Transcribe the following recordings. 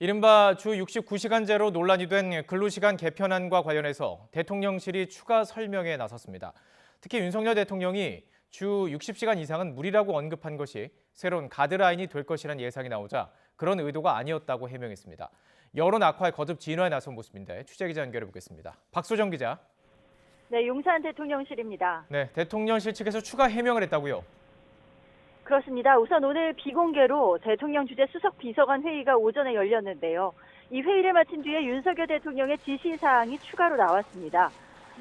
이른바 주 69시간제로 논란이 된 근로시간 개편안과 관련해서 대통령실이 추가 설명에 나섰습니다. 특히 윤석열 대통령이 주 60시간 이상은 무리라고 언급한 것이 새로운 가드라인이 될 것이라는 예상이 나오자 그런 의도가 아니었다고 해명했습니다. 여론 악화에 거듭 진화에 나선 모습인데 취재기자 연결해보겠습니다. 박소정 기자. 네, 용산 대통령실입니다. 네, 대통령실 측에서 추가 해명을 했다고요? 그렇습니다. 우선 오늘 비공개로 대통령 주재 수석 비서관 회의가 오전에 열렸는데요. 이 회의를 마친 뒤에 윤석열 대통령의 지시사항이 추가로 나왔습니다.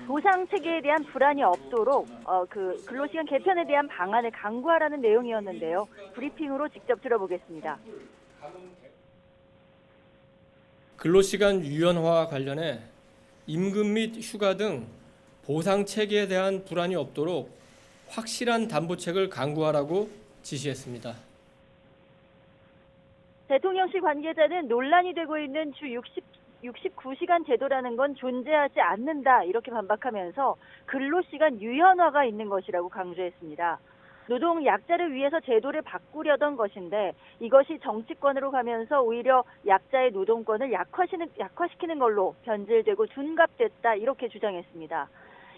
보상 체계에 대한 불안이 없도록 근로시간 개편에 대한 방안을 강구하라는 내용이었는데요. 브리핑으로 직접 들어보겠습니다. 근로시간 유연화와 관련해 임금 및 휴가 등 보상 체계에 대한 불안이 없도록 확실한 담보책을 강구하라고 지시했습니다. 대통령실 관계자는 논란이 되고 있는 주 69시간 제도라는 건 존재하지 않는다 이렇게 반박하면서 근로시간 유연화가 있는 것이라고 강조했습니다. 노동 약자를 위해서 제도를 바꾸려던 것인데 이것이 정치권으로 가면서 오히려 약자의 노동권을 약화시키는 걸로 변질되고 둔갑됐다 이렇게 주장했습니다.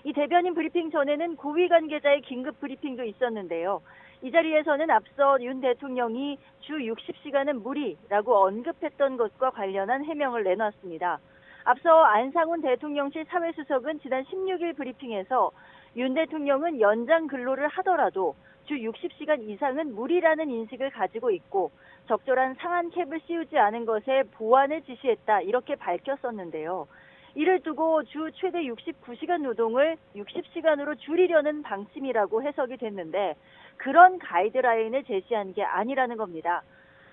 이 대변인 브리핑 전에는 고위 관계자의 긴급 브리핑도 있었는데요. 이 자리에서는 앞서 윤 대통령이 주 60시간은 무리라고 언급했던 것과 관련한 해명을 내놨습니다. 앞서 안상훈 대통령실 사회수석은 지난 16일 브리핑에서 윤 대통령은 연장 근로를 하더라도 주 60시간 이상은 무리라는 인식을 가지고 있고 적절한 상한 캡을 씌우지 않은 것에 보완을 지시했다 이렇게 밝혔었는데요. 이를 두고 주 최대 69시간 노동을 60시간으로 줄이려는 방침이라고 해석이 됐는데 그런 가이드라인을 제시한 게 아니라는 겁니다.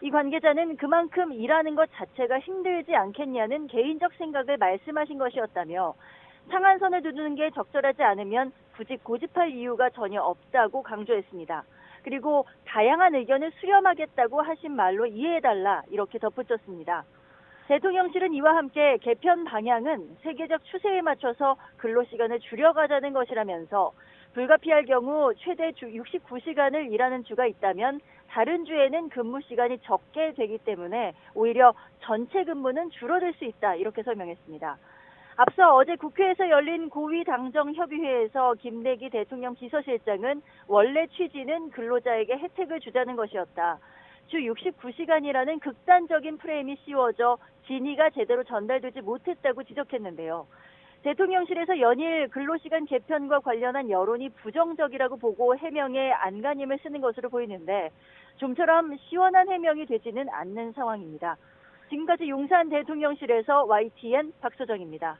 이 관계자는 그만큼 일하는 것 자체가 힘들지 않겠냐는 개인적 생각을 말씀하신 것이었다며 상한선을 두는 게 적절하지 않으면 굳이 고집할 이유가 전혀 없다고 강조했습니다. 그리고 다양한 의견을 수렴하겠다고 하신 말로 이해해달라 이렇게 덧붙였습니다. 대통령실은 이와 함께 개편 방향은 세계적 추세에 맞춰서 근로시간을 줄여가자는 것이라면서 불가피할 경우 최대 주 69시간을 일하는 주가 있다면 다른 주에는 근무 시간이 적게 되기 때문에 오히려 전체 근무는 줄어들 수 있다 이렇게 설명했습니다. 앞서 어제 국회에서 열린 고위당정협의회에서 김대기 대통령 비서실장은 원래 취지는 근로자에게 혜택을 주자는 것이었다. 주 69시간이라는 극단적인 프레임이 씌워져 진위가 제대로 전달되지 못했다고 지적했는데요. 대통령실에서 연일 근로시간 개편과 관련한 여론이 부정적이라고 보고 해명에 안간힘을 쓰는 것으로 보이는데 좀처럼 시원한 해명이 되지는 않는 상황입니다. 지금까지 용산 대통령실에서 YTN 박소정입니다.